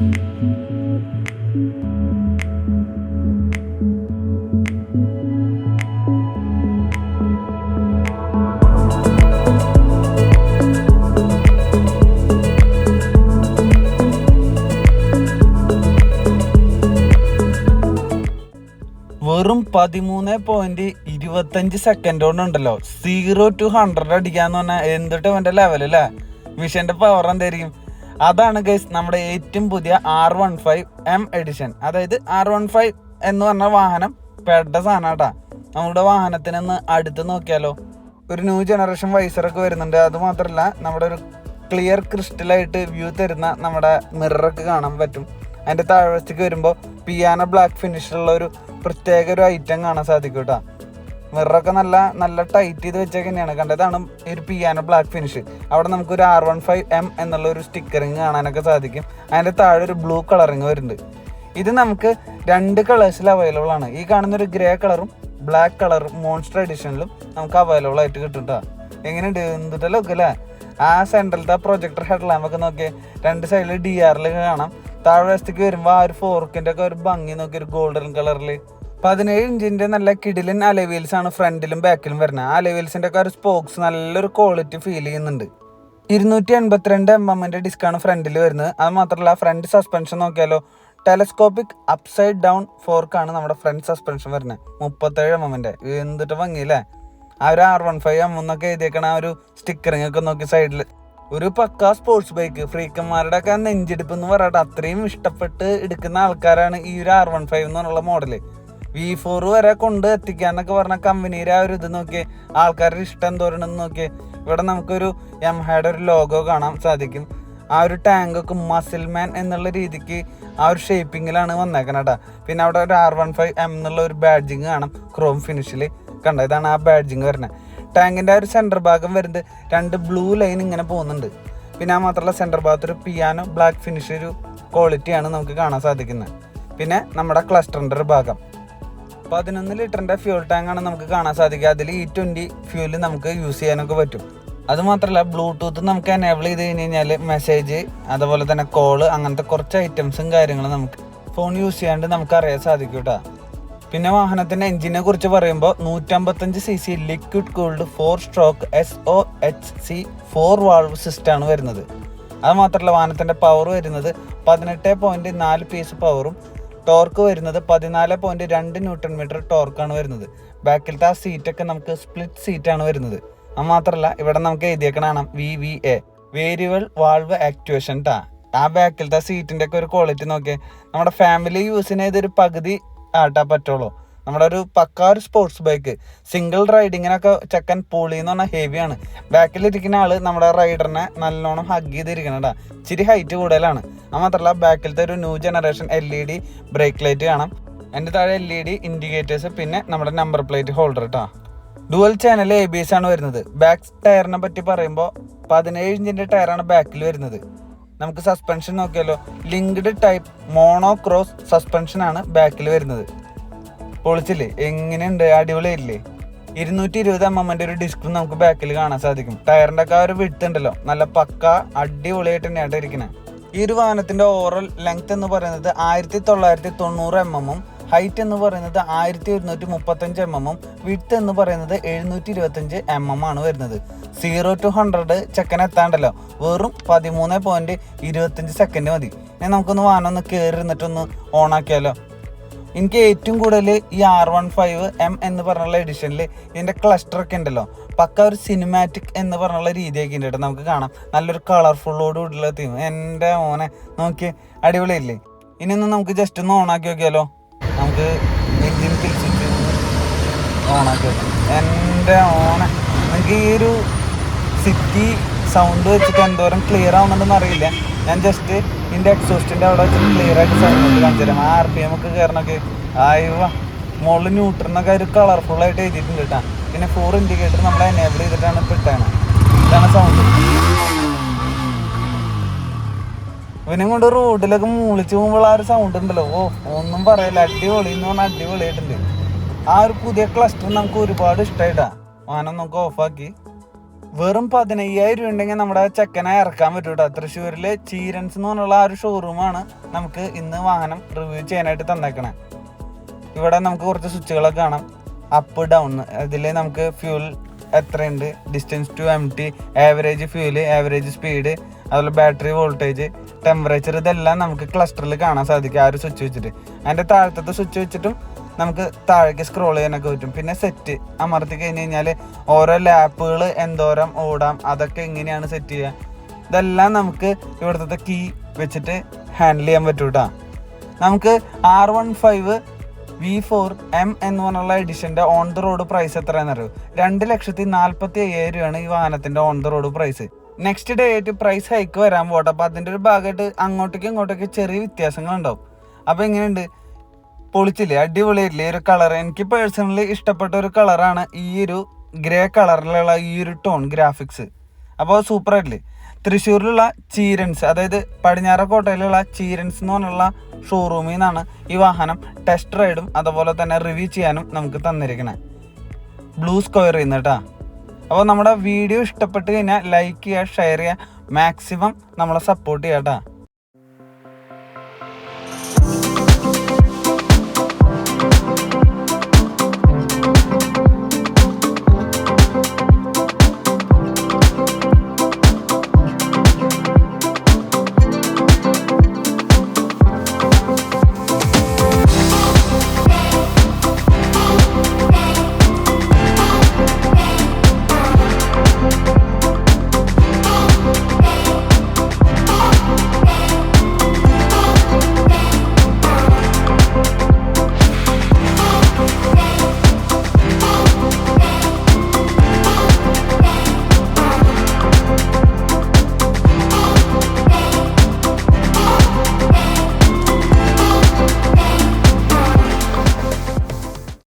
വെറും 13.25 second കൊണ്ടുണ്ടല്ലോ 0 to 100 അടിക്കാന്ന് പറഞ്ഞാൽ എന്തിട്ട് അവൻ്റെ ലെവലല്ലേ. മിഷന്റെ പവർ എന്തായിരിക്കും? അതാണ് ഗൈസ് നമ്മുടെ ഏറ്റവും പുതിയ R15M എഡിഷൻ. അതായത് R15 എന്ന് പറഞ്ഞ വാഹനം പെട്ട സാധനം കേട്ടാ. നമ്മുടെ വാഹനത്തിനൊന്ന് അടുത്ത് നോക്കിയാലോ, ഒരു ന്യൂ ജനറേഷൻ വൈസറൊക്കെ വരുന്നുണ്ട്. അതുമാത്രമല്ല നമ്മുടെ ഒരു ക്ലിയർ ക്രിസ്റ്റലായിട്ട് വ്യൂ തരുന്ന നമ്മുടെ മിററൊക്കെ കാണാൻ പറ്റും. അതിൻ്റെ താഴ്വശത്തേക്ക് വരുമ്പോൾ പിയാനോ ബ്ലാക്ക് ഫിനിഷിലുള്ള ഒരു പ്രത്യേക ഒരു ഐറ്റം കാണാൻ സാധിക്കും കേട്ടോ. മിററൊക്കെ നല്ല ടൈറ്റ് ചെയ്ത് വെച്ചൊക്കെ തന്നെയാണ് കണ്ടതാണ് ഈ ഒരു പിയാനോ ബ്ലാക്ക് ഫിനിഷ്. അവിടെ നമുക്കൊരു R15M എന്നുള്ള ഒരു സ്റ്റിക്കറിങ് കാണാനൊക്കെ സാധിക്കും. അതിൻ്റെ താഴെ ഒരു ബ്ലൂ കളറിങ് വരുന്നുണ്ട്. ഇത് നമുക്ക് 2 കളേഴ്സിൽ അവൈലബിൾ ആണ്. ഈ കാണുന്നൊരു ഗ്രേ കളറും ബ്ലാക്ക് കളറും മോൺസ്റ്റർ എഡിഷനിലും നമുക്ക് അവൈലബിൾ ആയിട്ട് കിട്ടും കേട്ടോ. എങ്ങനെയുണ്ട്? എന്തിട്ടല്ലോ ഒക്കെ അല്ലേ. ആ സെൻട്രലത്തെ പ്രൊജക്ടർ ഹെഡ് ലാമ്പൊക്കെ നോക്കി 2 സൈഡിൽ DRL കാണാം. താഴെ വശത്തേക്ക് വരുമ്പോൾ ആ ഒരു ഫോർക്കിൻ്റെ ഒക്കെ ഒരു ഭംഗി നോക്കി, ഒരു ഗോൾഡൻ കളറിൽ 17 ഇഞ്ചിൻ്റെ നല്ല കിടിലൻ അലോയ് ആണ് ഫ്രണ്ടിലും ബാക്കിലും വരുന്നത്. ആ അലോയ് ഒക്കെ ഒരു സ്പോക്സ് നല്ലൊരു ക്വാളിറ്റി ഫീൽ ചെയ്യുന്നുണ്ട്. 282 mm ഡിസ്ക്കാണ് ഫ്രണ്ടിൽ വരുന്നത്. അത് മാത്രമല്ല ഫ്രണ്ട് സസ്പെൻഷൻ നോക്കിയാലോ ടെലസ്കോപ്പിക് അപ്സൈഡ് ഡൗൺ ഫോർക്കാണ് നമ്മുടെ ഫ്രണ്ട് സസ്പെൻഷൻ വരുന്നത്. 37 mm. എന്തിട്ട് ഭംഗിയില്ലേ. ആ ഒരു R15M എന്നൊക്കെ എഴുതിയേക്കണ ആ ഒരു സ്റ്റിക്കറിങ് ഒക്കെ നോക്കി സൈഡിൽ ഒരു പക്കാ സ്പോർട്സ് ബൈക്ക്. ഫ്രീക്കന്മാരുടെ ഒക്കെ നെഞ്ചെടുപ്പ് എന്ന് പറയട്ടെ, അത്രയും ഇഷ്ടപ്പെട്ട് എടുക്കുന്ന ആൾക്കാരാണ് ഈ ഒരു R15 എന്ന് പറഞ്ഞുള്ള മോഡല്. V4 വരെ കൊണ്ട് എത്തിക്കാന്നൊക്കെ പറഞ്ഞ കമ്പനിയുടെ ആ ഒരു ഇത് നോക്കി, ആൾക്കാരുടെ ഇഷ്ടം എന്തോരണെന്ന് നോക്കി. ഇവിടെ നമുക്കൊരു യമഹയുടെ ഒരു ലോഗോ കാണാൻ സാധിക്കും. ആ ഒരു ടാങ്കൊക്കെ മസിൽമാൻ എന്നുള്ള രീതിക്ക് ആ ഒരു ഷേപ്പിങ്ങിലാണ് വന്നേക്കണം കേട്ടോ. പിന്നെ അവിടെ ഒരു R15M എന്നുള്ള ഒരു ബാഡ്ജിങ് കാണാം ക്രോം ഫിനിഷിൽ. കണ്ട, ഇതാണ് ആ ബാഡ്ജിങ് വരുന്നത്. ടാങ്കിൻ്റെ ആ ഒരു സെൻറ്റർ ഭാഗം വരുന്നത് 2 ബ്ലൂ ലൈൻ ഇങ്ങനെ പോകുന്നുണ്ട്. പിന്നെ ആ മാത്രമല്ല സെൻറ്റർ ഭാഗത്ത് ഒരു പിയാനോ ബ്ലാക്ക് ഫിനിഷ് ഒരു ക്വാളിറ്റിയാണ് നമുക്ക് കാണാൻ സാധിക്കുന്നത്. പിന്നെ നമ്മുടെ ക്ലസ്റ്ററിൻ്റെ ഒരു ഭാഗം 11 ലിറ്ററിൻ്റെ ഫ്യൂൽ ടാങ്കാണ് നമുക്ക് കാണാൻ സാധിക്കുക. അതിൽ E20 ഫ്യൂല് നമുക്ക് യൂസ് ചെയ്യാനൊക്കെ പറ്റും. അതുമാത്രമല്ല ബ്ലൂടൂത്ത് നമുക്ക് എനേബിൾ ചെയ്ത് കഴിഞ്ഞ് കഴിഞ്ഞാൽ മെസ്സേജ്, അതുപോലെ തന്നെ കോള്, അങ്ങനത്തെ കുറച്ച് ഐറ്റംസും കാര്യങ്ങളും നമുക്ക് ഫോൺ യൂസ് ചെയ്യാണ്ട് നമുക്ക് അറിയാൻ സാധിക്കും കേട്ടോ. പിന്നെ വാഹനത്തിൻ്റെ എഞ്ചിനെ കുറിച്ച് പറയുമ്പോൾ 155cc liquid cooled 4-stroke SOHC 4 valve സിസ്റ്റമാണ് വരുന്നത്. അത് മാത്രമല്ല വാഹനത്തിൻ്റെ പവർ വരുന്നത് 18.4 PS പവറും ടോർക്ക് വരുന്നത് 14.2 Nm ടോർക്കാണ് വരുന്നത്. ബാക്കിലത്തെ ആ സീറ്റൊക്കെ നമുക്ക് സ്പ്ലിറ്റ് സീറ്റാണ് വരുന്നത്. അത് മാത്രമല്ല ഇവിടെ നമുക്ക് എഴുതിയേക്കണം VVA വേരിയബിൾ വാൾവ് ആക്ച്വേഷൻ ട്ടാ. ആ ബാക്കിലത്തെ സീറ്റിൻ്റെ ഒക്കെ ഒരു ക്വാളിറ്റി നോക്കിയാൽ നമ്മുടെ ഫാമിലി യൂസിന് ഇതൊരു പകുതി ആട്ടാ പറ്റുള്ളൂ. നമ്മുടെ ഒരു പക്കാ ഒരു സ്പോർട്സ് ബൈക്ക് സിംഗിൾ റൈഡിങ്ങിനൊക്കെ ചെക്കൻ പൊളി എന്ന് പറഞ്ഞാൽ ഹെവിയാണ്. ബാക്കിലിരിക്കുന്ന ആള് നമ്മുടെ റൈഡറിനെ നല്ലോണം ഹഗ് ചെയ്തിരിക്കണടാ. ഇച്ചിരി ഹൈറ്റ് കൂടുതലാണ്. അത് മാത്രമല്ല ബാക്കിലത്തെ ഒരു new generation LED brake light കാണാം. അതിൻ്റെ താഴെ LED ഇൻഡിക്കേറ്റേഴ്സ്, പിന്നെ നമ്മുടെ നമ്പർ പ്ലേറ്റ് ഹോൾഡർ കേട്ടോ. ഡുവൽ ചാനൽ ABS ആണ് വരുന്നത്. ബാക്ക് ടയറിനെ പറ്റി പറയുമ്പോൾ 17 ഇഞ്ചിൻ്റെ ടയറാണ് ബാക്കിൽ വരുന്നത്. നമുക്ക് സസ്പെൻഷൻ നോക്കിയാലോ ലിങ്ക്ഡ് ടൈപ്പ് മോണോ ക്രോസ് സസ്പെൻഷനാണ് ബാക്കിൽ വരുന്നത്. പൊളിച്ചില്ലേ? എങ്ങനെയുണ്ട്? അടിപൊളിയായില്ലേ? 220 mm ഒരു ഡിസ്കും നമുക്ക് ബാക്കിൽ കാണാൻ സാധിക്കും. ടയറിൻ്റെ ഒക്കെ ആ ഒരു വിഡ്ത്ത് ഉണ്ടല്ലോ നല്ല പക്ക അടിപൊളിയായിട്ട് തന്നെയാണ് ഇരിക്കുന്നത്. ഈ ഒരു വാഹനത്തിൻ്റെ ഓവറോൾ ലെങ്ത് എന്ന് പറയുന്നത് 1990 mm, ഹൈറ്റ് എന്ന് പറയുന്നത് 1135 mm, വിഡ്ത്ത് എന്ന് പറയുന്നത് 725 mm ആണ് വരുന്നത്. 0 to 100 ചെക്കൻ എത്താണ്ടല്ലോ വെറും 13.25 സെക്കൻഡ് മതി. ഇനി നമുക്കൊന്ന് വാഹനം ഒന്ന് കയറി ഇരുന്നിട്ടൊന്ന് ഓണാക്കിയാലോ. എനിക്ക് ഏറ്റവും കൂടുതൽ ഈ R15M എന്ന് പറഞ്ഞുള്ള എഡിഷനിൽ ഇതിൻ്റെ ക്ലസ്റ്ററൊക്കെ ഉണ്ടല്ലോ പക്ക ഒരു സിനിമാറ്റിക് എന്ന് പറഞ്ഞുള്ള രീതിയൊക്കെ ഉണ്ട് കേട്ടോ. നമുക്ക് കാണാം നല്ലൊരു കളർഫുള്ളോടുകൂടിയുള്ള തീം. എൻ്റെ ഓനെ നോക്കി അടിപൊളിയില്ലേ? ഇനി ഒന്ന് നമുക്ക് ജസ്റ്റ് ഒന്ന് ഓണാക്കി നോക്കിയാലോ. നമുക്ക് എൻജിൻ തിരിച്ചിട്ട് ഓണാക്കി നോക്കാം. എൻ്റെ ഓനെ നമുക്ക് ഈ ഒരു സിറ്റി സൗണ്ട് വെച്ചിട്ട് എന്തോരം ക്ലിയർ ആവുന്നുണ്ടെന്ന് അറിയില്ല. ഞാൻ ജസ്റ്റ് ഇതിൻ്റെ എക്സോസ്റ്റിൻ്റെ അവിടെ വെച്ചിട്ട് ക്ലിയർ ആയിട്ട് സൗണ്ട് കാണിച്ചു തരാം. RPM ഒക്കെ കയറണൊക്കെ ആയിവ മുകളിൽ ന്യൂട്രനൊക്കെ ഒരു കളർഫുള്ളായിട്ട് എഴുതിയിട്ടുണ്ട് കേട്ടോ. പിന്നെ 4 ഇൻഡിക്കേറ്റർ നമ്മൾ എനേബിൾ ചെയ്തിട്ടാണ് ഇപ്പോൾ ഇട്ടാണ്. ഇതാണ് സൗണ്ട്. ഇവനും കൊണ്ട് റോഡിലൊക്കെ മൂളിച്ച് പോകുമ്പോൾ ആ ഒരു സൗണ്ട് ഉണ്ടല്ലോ, ഒന്നും പറയില്ല. അടിപൊളി എന്ന് പറഞ്ഞാൽ അടിപൊളിയായിട്ടുണ്ട്. ആ ഒരു പുതിയ ക്ലസ്റ്റർ നമുക്ക് ഒരുപാട് ഇഷ്ടമായിട്ടാ. വാഹനം നമുക്ക് ഓഫാക്കി വെറും 15,000 രൂപ ഉണ്ടെങ്കിൽ നമ്മുടെ ചെക്കനെ ഇറക്കാൻ പറ്റും കേട്ടോ. തൃശ്ശൂരിലെ ചീരൻസ് എന്ന് പറഞ്ഞുള്ള ആ ഒരു ഷോറൂമാണ് നമുക്ക് ഇന്ന് വാഹനം റിവ്യൂ ചെയ്യാനായിട്ട് തന്നേക്കണേ. ഇവിടെ നമുക്ക് കുറച്ച് സ്വിച്ചുകളൊക്കെ കാണാം, അപ്പ് ഡൗൺ. അതിൽ നമുക്ക് ഫ്യൂൽ എത്രയുണ്ട്, distance to MT, average fuel, average speed, അതുപോലെ ബാറ്ററി വോൾട്ടേജ്, ടെമ്പറേച്ചർ, ഇതെല്ലാം നമുക്ക് ക്ലസ്റ്ററിൽ കാണാൻ സാധിക്കും ആ ഒരു സ്വിച്ച് വെച്ചിട്ട്. അതിൻ്റെ താഴത്തെ സ്വിച്ച് വെച്ചിട്ടും നമുക്ക് താഴേക്ക് സ്ക്രോൾ ചെയ്യാനൊക്കെ പറ്റും. പിന്നെ സെറ്റ് അമർത്തി കഴിഞ്ഞ് കഴിഞ്ഞാൽ ഓരോ ലാപ്പുകൾ എന്തോരം ഓടാം അതൊക്കെ എങ്ങനെയാണ് സെറ്റ് ചെയ്യുക, ഇതെല്ലാം നമുക്ക് ഇവിടുത്തെ കീ വെച്ചിട്ട് ഹാൻഡിൽ ചെയ്യാൻ പറ്റും കേട്ടോ. നമുക്ക് R15 V4M എന്ന് പറഞ്ഞുള്ള എഡിഷൻ്റെ ഓൺ ദ റോഡ് പ്രൈസ് എത്രയാണെന്ന് അറിയും? 2,45,000 രൂപയാണ് ഈ വാഹനത്തിൻ്റെ on the road price. Next day ആയിട്ട് പ്രൈസ് ഹൈക്ക് വരാൻ പോട്ടെ. അപ്പോൾ അതിൻ്റെ ഒരു ഭാഗമായിട്ട് അങ്ങോട്ടേക്കും ഇങ്ങോട്ടേക്ക് ചെറിയ വ്യത്യാസങ്ങളുണ്ടാവും. അപ്പോൾ എങ്ങനെയുണ്ട്, പൊളിച്ചില്ലേ, അടിപൊളിയായില്ലേ ഒരു കളർ? എനിക്ക് പേഴ്സണലി ഇഷ്ടപ്പെട്ട ഒരു കളറാണ് ഈ ഒരു ഗ്രേ കളറിലുള്ള ഈ ഒരു ടോൺ ഗ്രാഫിക്സ്. അപ്പോൾ സൂപ്പറായിട്ടില്ലേ. തൃശ്ശൂരിലുള്ള ചീരൻസ്, അതായത് പടിഞ്ഞാറക്കോട്ടയിലുള്ള ചീരൻസ് എന്ന് പറഞ്ഞുള്ള ഷോറൂമിൽ നിന്നാണ് ഈ വാഹനം ടെസ്റ്റ് റൈഡും അതുപോലെ തന്നെ റിവ്യൂ ചെയ്യാനും നമുക്ക് തന്നിരിക്കണേ. ബ്ലൂ സ്ക്വയർ ചെയ്യുന്ന കേട്ടോ. അപ്പോൾ നമ്മുടെ വീഡിയോ ഇഷ്ടപ്പെട്ട് കഴിഞ്ഞാൽ ലൈക്ക് ചെയ്യുക, ഷെയർ ചെയ്യുക, മാക്സിമം നമ്മളെ സപ്പോർട്ട് ചെയ്യുക കേട്ടോ.